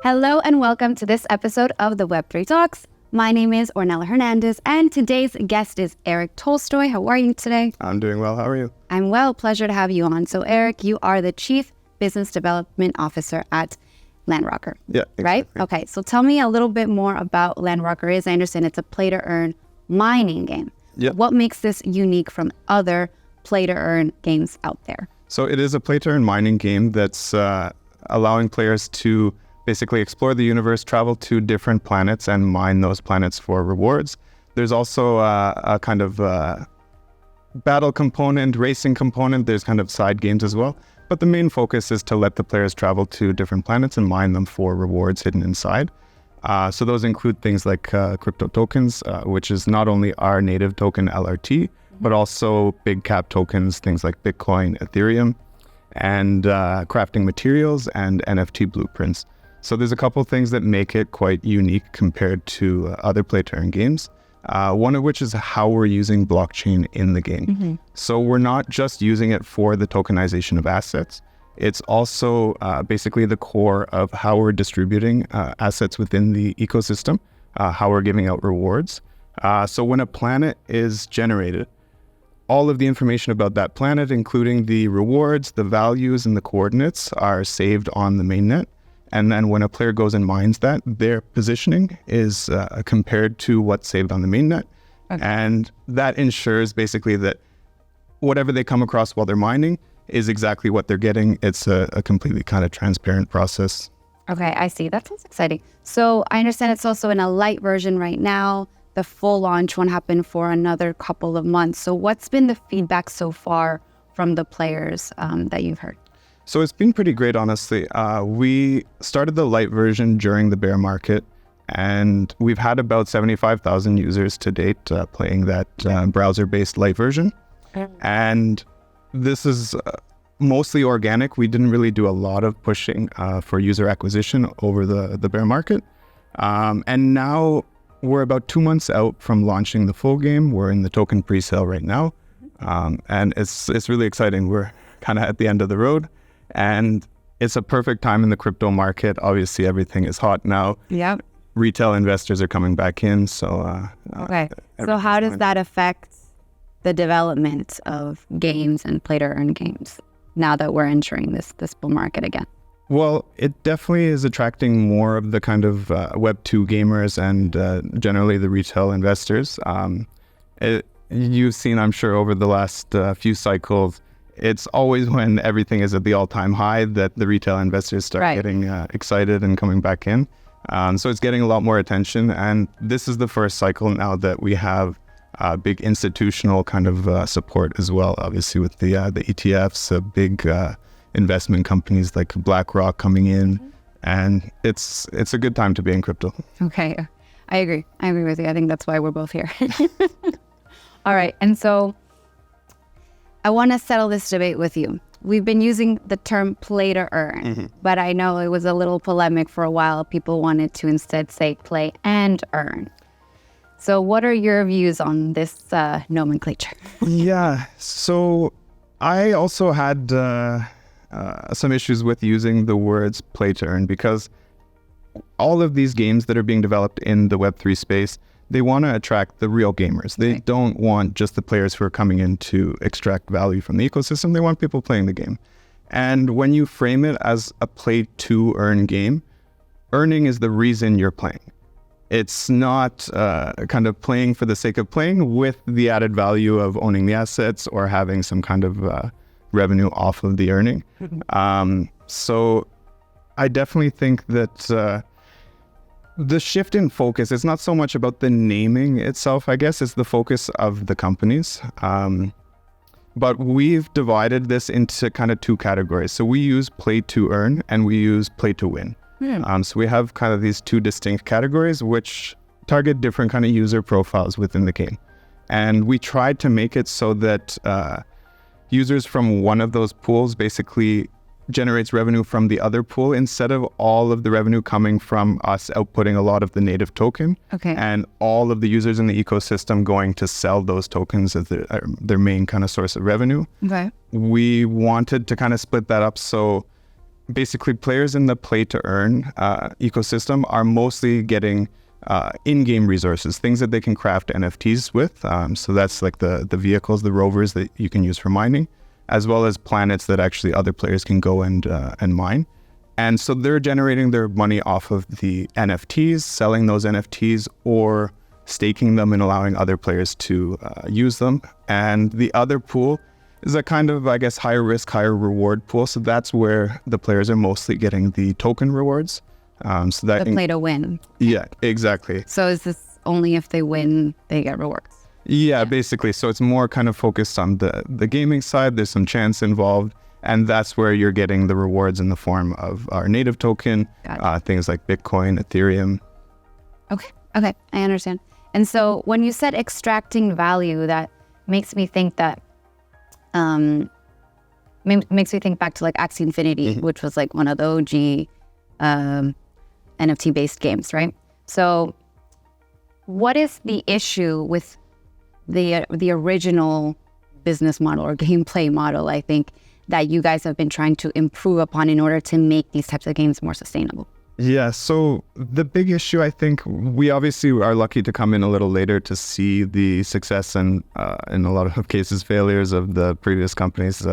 Hello and welcome to this episode of the Web3 Talks. My name is Ornella Hernandez and today's guest is Erik Tolstoy. How are you today? I'm doing well. How are you? I'm well. Pleasure to have you on. So Erik, you are the Chief Business Development Officer at LandRocker. Yeah, exactly. Right? Okay, so tell me a little bit more about LandRocker. I understand it's a play-to-earn mining game. Yeah. What makes this unique from other play-to-earn games out there? So it is a play-to-earn mining game that's allowing players to basically explore the universe, travel to different planets, and mine those planets for rewards. There's also a kind of battle component, racing component. There's kind of side games as well. But the main focus is to let the players travel to different planets and mine them for rewards hidden inside. So those include things like crypto tokens, which is not only our native token LRT, but also big cap tokens, things like Bitcoin, Ethereum, and crafting materials and NFT blueprints. So there's a couple things that make it quite unique compared to other play-to-earn games. One of which is how we're using blockchain in the game. Mm-hmm. So we're not just using it for the tokenization of assets. It's also basically the core of how we're distributing assets within the ecosystem, how we're giving out rewards. So when a planet is generated, all of the information about that planet, including the rewards, the values, and the coordinates, are saved on the mainnet. And then when a player goes and mines that, their positioning is compared to what's saved on the mainnet. Okay. And that ensures basically that whatever they come across while they're mining is exactly what they're getting. It's a completely kind of transparent process. Okay, I see. That sounds exciting. So I understand it's also in a light version right now. The full launch won't happen for another couple of months. So what's been the feedback so far from the players that you've heard? So it's been pretty great, honestly. We started the light version during the bear market, and we've had about 75,000 users to date playing that browser-based light version. And this is mostly organic. We didn't really do a lot of pushing for user acquisition over the bear market. And now we're about 2 months out from launching the full game. We're in the token pre-sale right now. And it's really exciting. We're kind of at the end of the road. And it's a perfect time in the crypto market. Obviously, everything is hot now. Yep. Retail investors are coming back in. So okay. So how does that affect the development of games and play-to-earn games now that we're entering this bull market again? Well, it definitely is attracting more of the kind of Web2 gamers and generally the retail investors. You've seen, I'm sure, over the last few cycles, it's always when everything is at the all-time high that the retail investors start getting excited and coming back in. So it's getting a lot more attention. And this is the first cycle now that we have big institutional kind of support as well, obviously with the ETFs, big investment companies like Blockrock coming in. And it's a good time to be in crypto. Okay, I agree. I agree with you. I think that's why we're both here. All right. And so I want to settle this debate with you. We've been using the term play to earn, but I know it was a little polemic for a while. People wanted to instead say play and earn. So what are your views on this nomenclature? Yeah, so I also had some issues with using the words play to earn because all of these games that are being developed in the Web3 space, they want to attract the real gamers. They don't want just the players who are coming in to extract value from the ecosystem. They want people playing the game. And when you frame it as a play to earn game, earning is the reason you're playing. It's not kind of playing for the sake of playing with the added value of owning the assets or having some kind of revenue off of the earning. So I definitely think that the shift in focus is not so much about the naming itself, I guess, it's the focus of the companies. But we've divided this into kind of two categories. So we use play to earn and we use play to win. So we have kind of these two distinct categories which target different kind of user profiles within the game. And we tried to make it so that users from one of those pools basically generates revenue from the other pool instead of all of the revenue coming from us outputting a lot of the native token and all of the users in the ecosystem going to sell those tokens as their main kind of source of revenue. We wanted to kind of split that up so basically players in the play-to-earn ecosystem are mostly getting in-game resources, things that they can craft NFTs with. So that's like the vehicles, the rovers that you can use for mining, as well as planets that actually other players can go and mine. And so they're generating their money off of the NFTs, selling those NFTs, or staking them and allowing other players to use them. And the other pool is a kind of, I guess, higher risk, higher reward pool. So that's where the players are mostly getting the token rewards. So that The play to win. Yeah, exactly. So is this only if they win, they get rewards? Yeah, basically. So it's more kind of focused on the gaming side. There's some chance involved. And that's where you're getting the rewards in the form of our native token, things like Bitcoin, Ethereum. Okay, I understand. And so when you said extracting value, that makes me think that, makes me think back to like Axie Infinity, which was like one of the OG NFT-based games, right? So what is the issue with the original business model or gameplay model, I think, that you guys have been trying to improve upon in order to make these types of games more sustainable? Yeah, so the big issue, I think, we obviously are lucky to come in a little later to see the success and, in a lot of cases, failures of the previous companies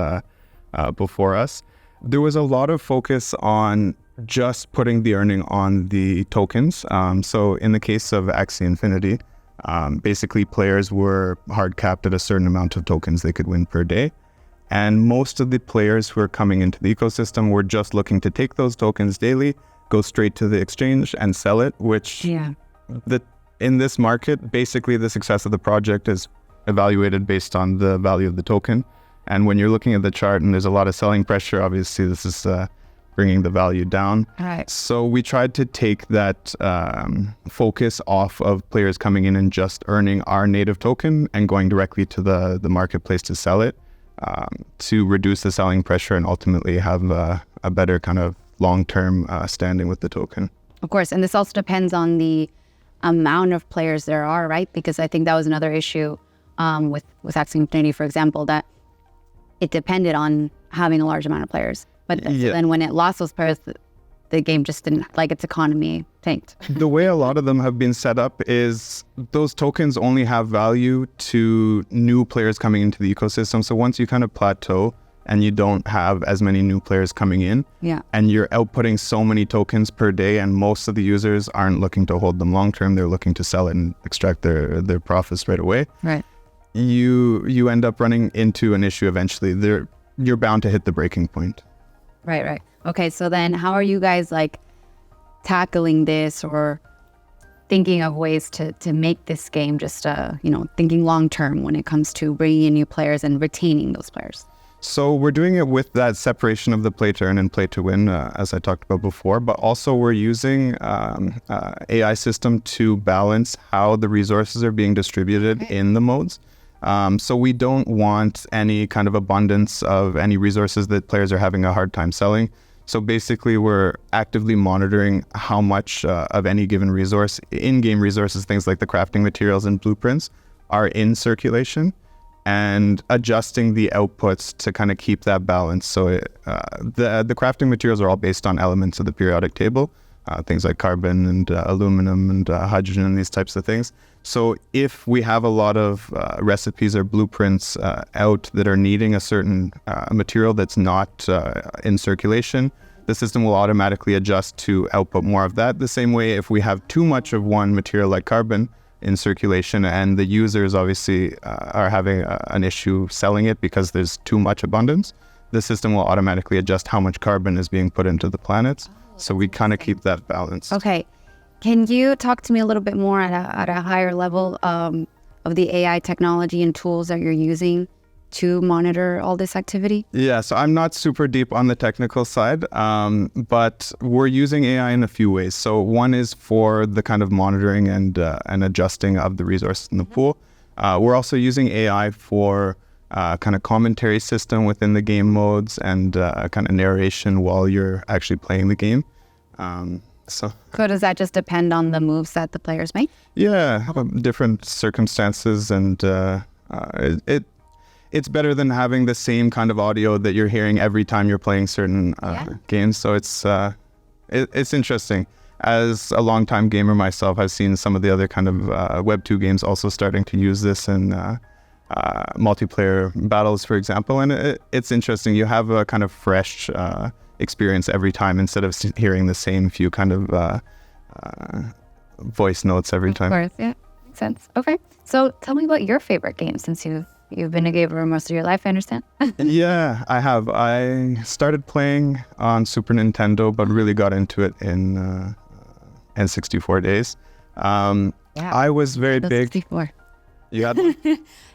before us. There was a lot of focus on just putting the earning on the tokens. So in the case of Axie Infinity, basically players were hard capped at a certain amount of tokens they could win per day. And most of the players who are coming into the ecosystem were just looking to take those tokens daily, go straight to the exchange and sell it, which in this market, basically the success of the project is evaluated based on the value of the token. And when you're looking at the chart and there's a lot of selling pressure, obviously this is bringing the value down. Right. So we tried to take that focus off of players coming in and just earning our native token and going directly to the marketplace to sell it, to reduce the selling pressure and ultimately have a better kind of long-term standing with the token. Of course, and this also depends on the amount of players there are, right? Because I think that was another issue with Axie Infinity, for example, that it depended on having a large amount of players. But then when it lost those players, the game just didn't, like, its economy tanked. The way a lot of them have been set up is those tokens only have value to new players coming into the ecosystem. So once you kind of plateau and you don't have as many new players coming in, and you're outputting so many tokens per day, and most of the users aren't looking to hold them long term, they're looking to sell it and extract their profits right away. Right. You end up running into an issue eventually. You're bound to hit the breaking point. Right. Okay, so then how are you guys like tackling this or thinking of ways to make this game just, thinking long term when it comes to bringing in new players and retaining those players? So we're doing it with that separation of the play to earn and play to win, as I talked about before, but also we're using AI system to balance how the resources are being distributed in the modes. So we don't want any kind of abundance of any resources that players are having a hard time selling. So basically we're actively monitoring how much of any given resource, in-game resources, things like the crafting materials and blueprints, are in circulation, and adjusting the outputs to kind of keep that balance. So the crafting materials are all based on elements of the periodic table, things like carbon and aluminum and hydrogen and these types of things. So if we have a lot of recipes or blueprints out that are needing a certain material that's not in circulation, the system will automatically adjust to output more of that. The same way, if we have too much of one material like carbon in circulation and the users obviously are having an issue selling it because there's too much abundance, the system will automatically adjust how much carbon is being put into the planets. So we kind of keep that balance. Okay. Can you talk to me a little bit more at a higher level of the AI technology and tools that you're using to monitor all this activity? Yeah, so I'm not super deep on the technical side, but we're using AI in a few ways. So one is for the kind of monitoring and adjusting of the resources in the pool. We're also using AI for kind of commentary system within the game modes and kind of narration while you're actually playing the game. So does that just depend on the moves that the players make? Yeah, different circumstances, and it's better than having the same kind of audio that you're hearing every time you're playing certain games. So it's interesting. As a longtime gamer myself, I've seen some of the other kind of Web2 games also starting to use this in multiplayer battles, for example. And it's interesting. You have a kind of fresh experience every time instead of hearing the same few kind of voice notes every time. Of course, yeah. Makes sense. Okay. So tell me about your favorite game since you've been a gamer most of your life, I understand. Yeah, I have. I started playing on Super Nintendo, but really got into it in N64 days. I was very big. 64. You had one?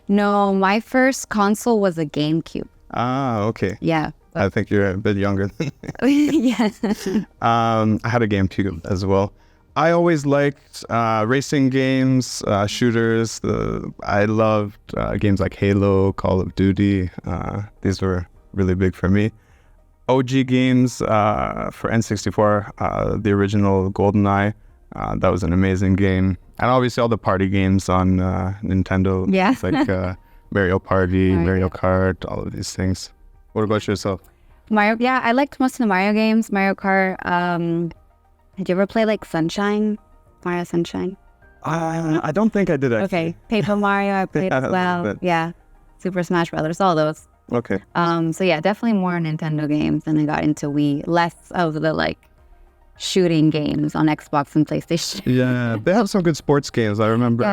No, my first console was a GameCube. Ah, okay. Yeah. I think you're a bit younger than Yeah. I had a GameCube as well. I always liked racing games, shooters. I loved games like Halo, Call of Duty. These were really big for me. OG games for N64, the original GoldenEye. That was an amazing game. And obviously all the party games on Nintendo. Yeah. Like Mario Party, Mario Kart, all of these things. What about yourself? Mario, yeah, I liked most of the Mario games. Mario Kart. Did you ever play like Sunshine? Mario Sunshine? I don't think I did actually. Okay. Paper Mario I played as well. Yeah. Super Smash Brothers, all those. Okay. So yeah, definitely more Nintendo games. Then I got into Wii. Less of the like shooting games on Xbox and PlayStation. Yeah, they have some good sports games. I remember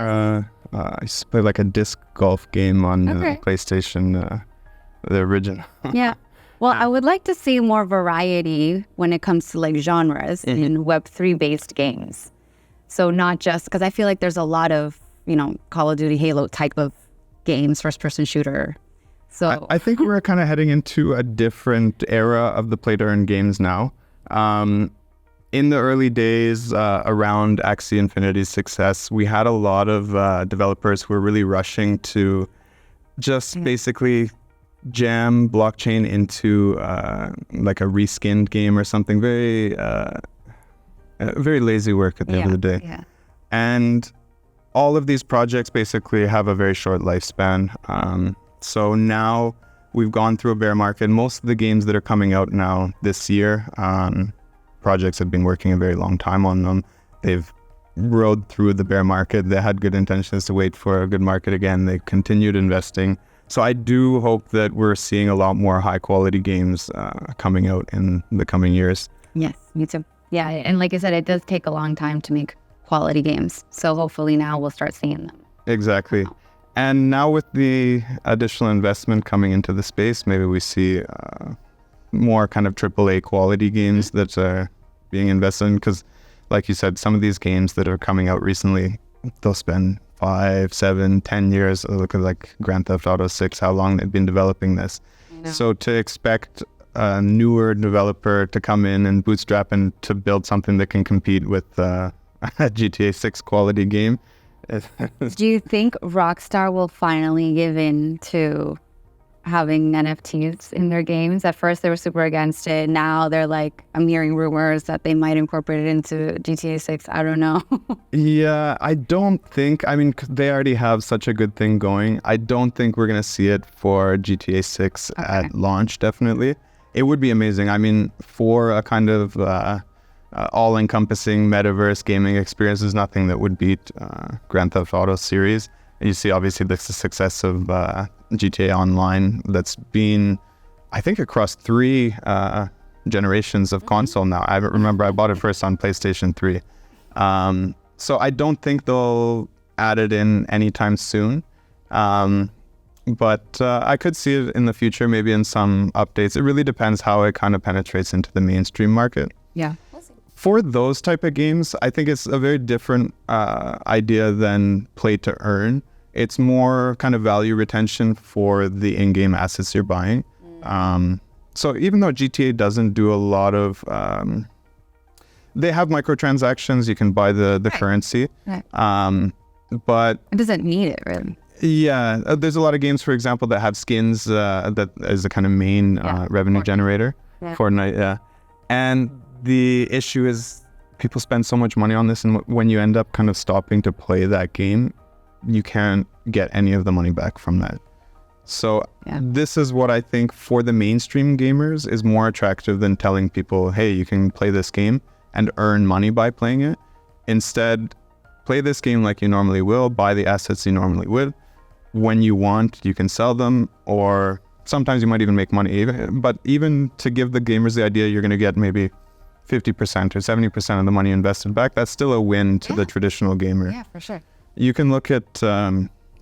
I used to play like a disc golf game on PlayStation, the original. Yeah. Well, I would like to see more variety when it comes to like genres in Web3 based games. So not just, because I feel like there's a lot of, Call of Duty, Halo type of games, first person shooter. So I think we're kind of heading into a different era of the play to earn games now. In the early days around Axie Infinity's success, we had a lot of developers who were really rushing to just basically jam blockchain into like a reskinned game or something. Very lazy work at the end of the day. Yeah. And all of these projects basically have a very short lifespan. So now we've gone through a bear market. Most of the games that are coming out now this year, projects have been working a very long time on them. They've rode through the bear market. They had good intentions to wait for a good market again. They continued investing. So I do hope that we're seeing a lot more high quality games coming out in the coming years. Yes, me too. Yeah, and like I said, it does take a long time to make quality games. So hopefully now we'll start seeing them. Exactly. And now with the additional investment coming into the space, maybe we see more kind of AAA quality games that are being invested in. Because like you said, some of these games that are coming out recently, they'll spend 5, 7, 10 years. Look at like Grand Theft Auto 6, how long they've been developing this. So to expect a newer developer to come in and bootstrap and to build something that can compete with a GTA 6 quality game. Do you think Rockstar will finally give in to having NFTs in their games? At first they were super against it. Now they're like, I'm hearing rumors that they might incorporate it into GTA 6. I don't know. Yeah, I don't think, they already have such a good thing going. I don't think we're going to see it for GTA 6 at launch, definitely. It would be amazing. For a kind of all-encompassing metaverse gaming experience, there's nothing that would beat Grand Theft Auto series. And you see, obviously, the success of GTA Online that's been, I think, across 3 generations of console now. I remember I bought it first on PlayStation 3. So I don't think they'll add it in anytime soon. But I could see it in the future, maybe in some updates. It really depends how it kind of penetrates into the mainstream market. Yeah. For those type of games, I think it's a very different idea than play to earn. It's more kind of value retention for the in-game assets you're buying. So even though GTA doesn't do a lot of, they have microtransactions, you can buy the currency, but it doesn't need it really. Yeah, there's a lot of games, for example, that have skins that is the kind of main revenue generator. Fortnite, and the issue is people spend so much money on this, and when you end up kind of stopping to play that game, you can't get any of the money back from that. So this is what I think for the mainstream gamers is more attractive than telling people, hey, you can play this game and earn money by playing it. Instead, play this game like you normally will, buy the assets you normally would. When you want, you can sell them, or sometimes you might even make money. But even to give the gamers the idea you're going to get maybe 50% or 70% of the money invested back, that's still a win to the traditional gamer. Yeah, for sure. You can look at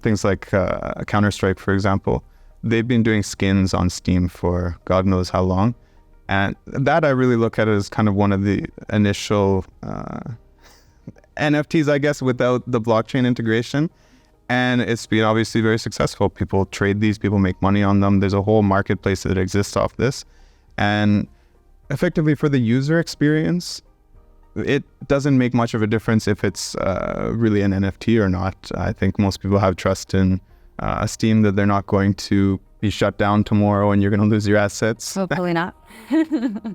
things like Counter-Strike, for example. They've been doing skins on Steam for God knows how long. And that I really look at as kind of one of the initial NFTs, I guess, without the blockchain integration. And it's been obviously very successful. People trade these, people make money on them. There's a whole marketplace that exists off this. And effectively for the user experience, it doesn't make much of a difference if it's really an NFT or not. I think most people have trust in Steam that they're not going to be shut down tomorrow and you're going to lose your assets. Hopefully not.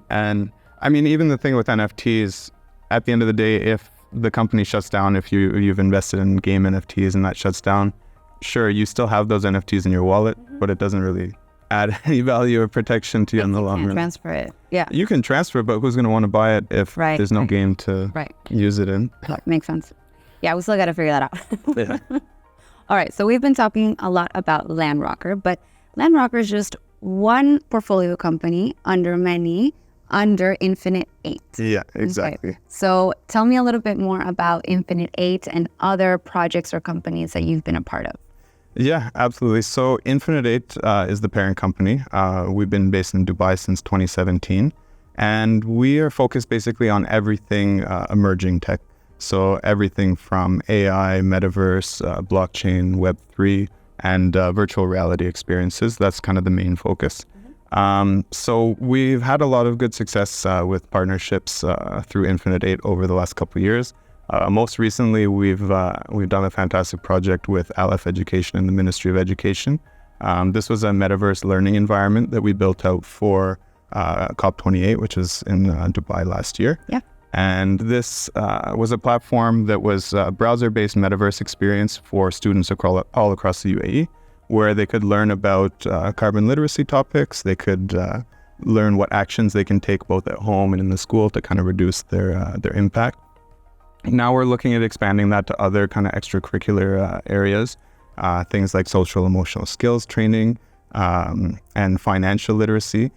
And I mean, even the thing with NFTs, at the end of the day, if the company shuts down, if you've invested in game NFTs and that shuts down, sure, you still have those NFTs in your wallet, but it doesn't really add any value or protection to you in the long run. Transfer it. Yeah. You can transfer it, but who's going to want to buy it if there's no game to use it in? Makes sense. Yeah, we still got to figure that out. Yeah. All right, so we've been talking a lot about LandRocker, but LandRocker is just one portfolio company under many, under Infinite 8. Yeah, exactly. Okay. So tell me a little bit more about Infinite 8 and other projects or companies that you've been a part of. Yeah, absolutely. So Infinite 8 is the parent company. We've been based in Dubai since 2017, and we are focused basically on everything emerging tech. So everything from AI, Metaverse, blockchain, Web3, and virtual reality experiences. That's kind of the main focus. So we've had a lot of good success with partnerships through Infinite 8 over the last couple of years. Most recently, we've done a fantastic project with Aleph Education and the Ministry of Education. This was a Metaverse learning environment that we built out for COP28, which was in Dubai last year. Yeah. And this was a platform that was a browser-based Metaverse experience for students all across the UAE, where they could learn about carbon literacy topics. They could learn what actions they can take both at home and in the school to kind of reduce their impact. Now we're looking at expanding that to other kind of extracurricular areas, things like social emotional skills training and financial literacy,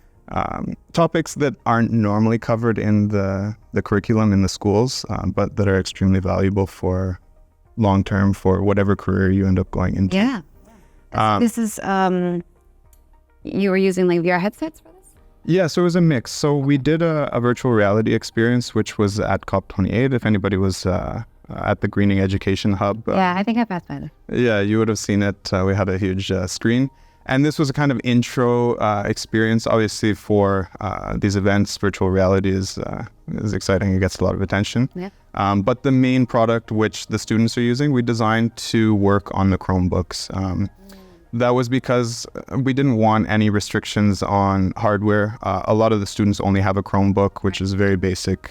topics that aren't normally covered in the curriculum in the schools, but that are extremely valuable for long-term for whatever career you end up going into. Yeah. This is, you were using like VR headsets for this? Yeah, so it was a mix. So we did a virtual reality experience, which was at COP28. If anybody was at the Greening Education Hub. Yeah, I think I passed by there. Yeah, you would have seen it. We had a huge screen. And this was a kind of intro experience. Obviously, for these events, virtual reality is exciting. It gets a lot of attention. Yeah. But the main product, which the students are using, we designed to work on the Chromebooks. That was because we didn't want any restrictions on hardware. A lot of the students only have a Chromebook, which is very basic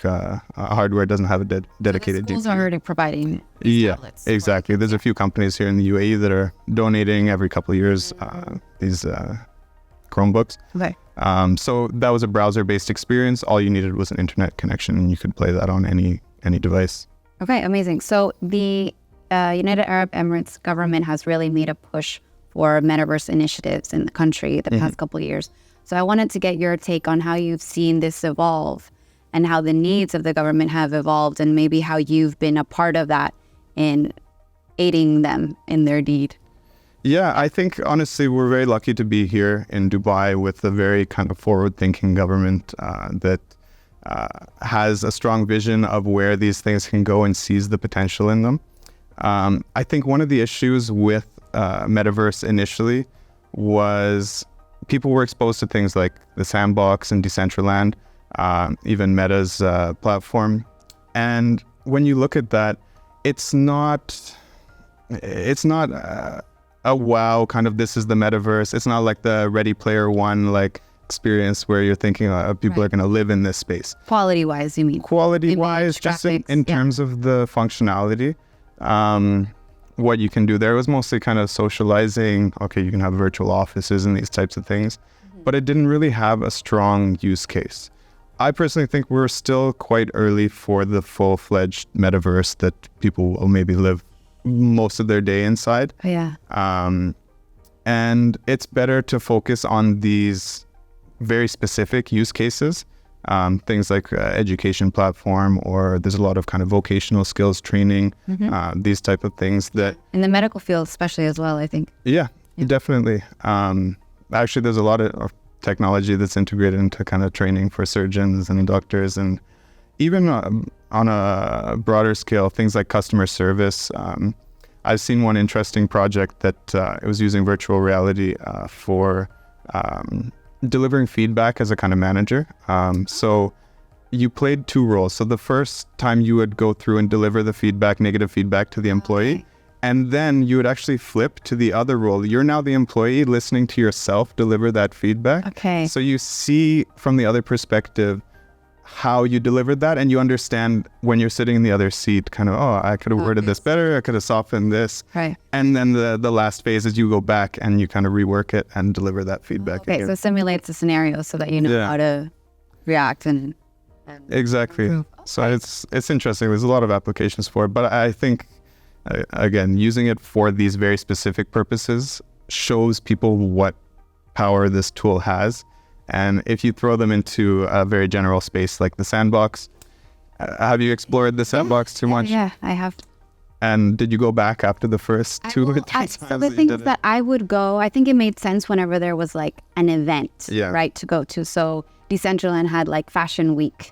hardware. It doesn't have a dedicated schools GPU. are already providing tablets. Exactly. There's a few companies here in the UAE that are donating every couple of years these Chromebooks. Okay. So that was a browser-based experience. All you needed was an internet connection, and you could play that on any device. Okay, amazing. So the United Arab Emirates government has really made a push for Metaverse initiatives in the country the past couple of years. So I wanted to get your take on how you've seen this evolve and how the needs of the government have evolved, and maybe how you've been a part of that in aiding them in their deed. Yeah, I think honestly we're very lucky to be here in Dubai with a very kind of forward-thinking government that has a strong vision of where these things can go and sees the potential in them. I think one of the issues with Metaverse initially was people were exposed to things like the Sandbox and Decentraland, even Meta's platform. And when you look at that, it's not a wow kind of this is the Metaverse. It's not like the Ready Player One like experience where you're thinking people are going to live in this space. Quality-wise, you mean? Quality-wise, just in graphics, terms of the functionality. what you can do there. It was mostly kind of socializing. Okay, you can have virtual offices and these types of things, but it didn't really have a strong use case. I personally think we're still quite early for the full-fledged metaverse that people will maybe live most of their day inside. Yeah. And it's better to focus on these very specific use cases, things like education platform, or there's a lot of kind of vocational skills training, these type of things that... In the medical field especially as well, I think. Yeah. Definitely. Actually, there's a lot of technology that's integrated into kind of training for surgeons and doctors, and even on a broader scale, things like customer service. I've seen one interesting project that it was using virtual reality for delivering feedback as a kind of manager. So you played two roles. So the first time you would go through and deliver the feedback, negative feedback to the employee. Okay. And then you would actually flip to the other role. You're now the employee listening to yourself deliver that feedback. Okay. So you see from the other perspective how you delivered that, and you understand when you're sitting in the other seat, kind of, oh, I could have worded this better, I could have softened this. Right. And then the last phase is you go back and you kind of rework it and deliver that feedback again. So it simulates the scenario so that you know how to react and exactly. improve. So it's interesting. There's a lot of applications for it, but I think again, using it for these very specific purposes shows people what power this tool has. And if you throw them into a very general space like the sandbox, have you explored the sandbox too much? Yeah, I have. And did you go back after the first two or three times? So the thing is that I would go, I think it made sense whenever there was like an event, right, to go to. So Decentraland had like Fashion Week.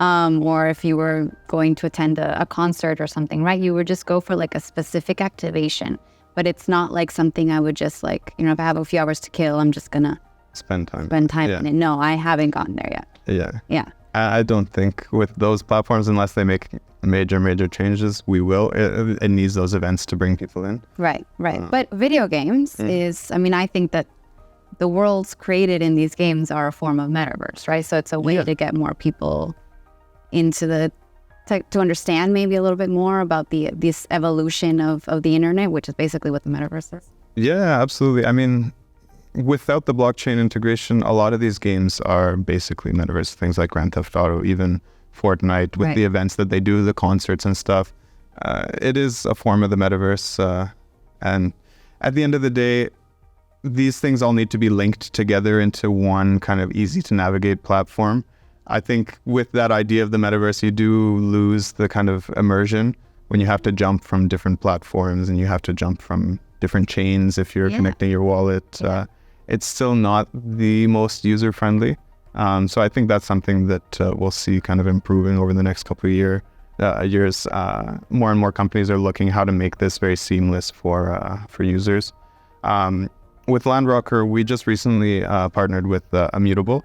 Or if you were going to attend a concert or something, right? You would just go for like a specific activation. But it's not like something I would just like, if I have a few hours to kill, I'm just going to spend time in it. No, I haven't gotten there yet. Yeah. I don't think with those platforms, unless they make major changes, we will. It needs those events to bring people in. Right. But video games is, I think that the worlds created in these games are a form of metaverse, right? So it's a way to get more people into to understand maybe a little bit more about this evolution of the internet, which is basically what the metaverse is. Yeah, absolutely. Without the blockchain integration, a lot of these games are basically metaverse, things like Grand Theft Auto, even Fortnite, with the events that they do, the concerts and stuff. It is a form of the metaverse. And at the end of the day, these things all need to be linked together into one kind of easy to navigate platform. I think with that idea of the metaverse, you do lose the kind of immersion when you have to jump from different platforms and you have to jump from different chains if you're connecting your wallet. It's still not the most user-friendly. So I think that's something that we'll see kind of improving over the next couple of years. More and more companies are looking how to make this very seamless for users. With LandRocker, we just recently partnered with Immutable.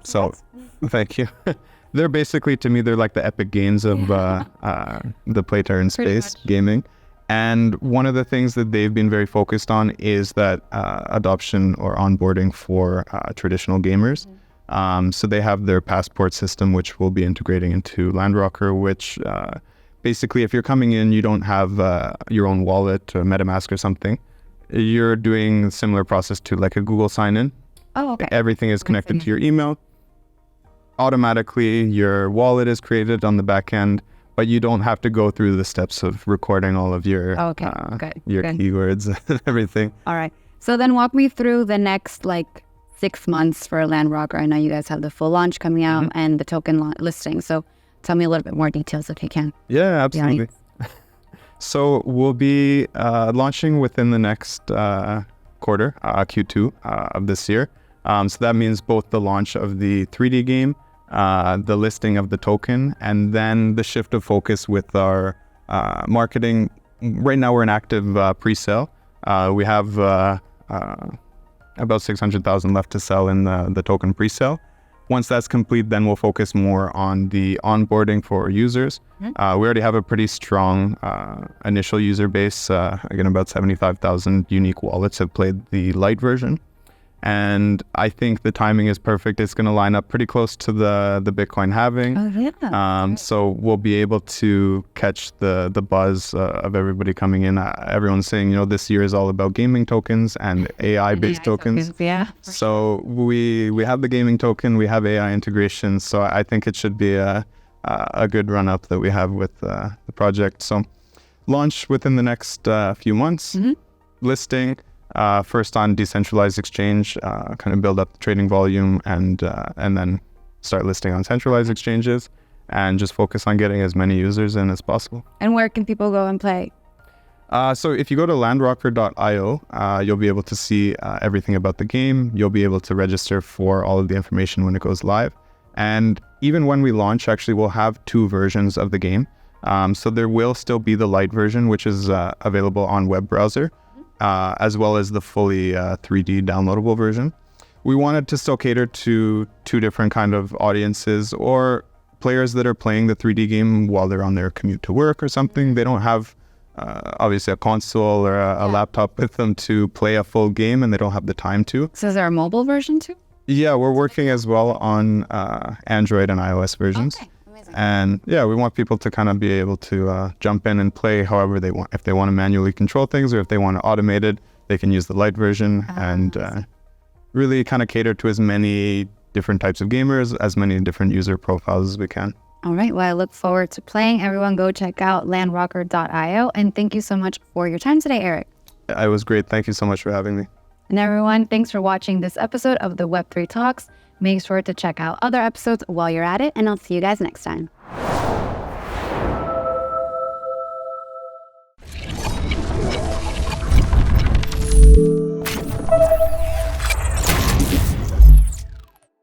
So thank you. They're basically, to me, they're like the Epic Games of the play to earn space gaming. And one of the things that they've been very focused on is that adoption or onboarding for traditional gamers. So they have their passport system, which we'll be integrating into LandRocker, which basically if you're coming in, you don't have your own wallet or MetaMask or something. You're doing a similar process to like a Google sign-in. Oh, okay. Everything is connected to your email. Automatically, your wallet is created on the back end, but you don't have to go through the steps of recording all of your keywords and everything. All right. So then walk me through the next 6 months for LandRocker. I know you guys have the full launch coming out and the token listing. So tell me a little bit more details if you can. Yeah, absolutely. So we'll be launching within the next quarter, Q2 of this year. So that means both the launch of the 3D game, the listing of the token, and then the shift of focus with our marketing. Right now we're in active pre-sale. We have about 600,000 left to sell in the token pre-sale. Once that's complete, then we'll focus more on the onboarding for users. We already have a pretty strong initial user base. Again, about 75,000 unique wallets have played the light version. And I think the timing is perfect. It's going to line up pretty close to the Bitcoin halving. Oh, yeah. So we'll be able to catch the buzz of everybody coming in. Everyone's saying, this year is all about gaming tokens and AI-based tokens. Yeah. So we have the gaming token, we have AI integration. So I think it should be a good run-up that we have with the project. So launch within the next few months. Listing. First on decentralized exchange, kind of build up the trading volume and then start listing on centralized exchanges and just focus on getting as many users in as possible. And where can people go and play? So if you go to LandRocker.io, you'll be able to see everything about the game. You'll be able to register for all of the information when it goes live. And even when we launch, actually, we'll have 2 versions of the game. So there will still be the light version, which is available on web browser. As well as the fully 3D downloadable version. We wanted to still cater to 2 different kind of audiences, or players that are playing the 3D game while they're on their commute to work or something. They don't have obviously a console or a laptop with them to play a full game, and they don't have the time to. So is there a mobile version too? Yeah, we're working as well on Android and iOS versions. Okay. Amazing. And yeah, we want people to kind of be able to jump in and play however they want. If they want to manually control things, or if they want to automate it, they can use the light version and really kind of cater to as many different types of gamers, as many different user profiles as we can. All right. Well, I look forward to playing. Everyone go check out LandRocker.io. And thank you so much for your time today, Erik. It was great. Thank you so much for having me. And everyone, thanks for watching this episode of the Web3 Talks. Make sure to check out other episodes while you're at it, and I'll see you guys next time.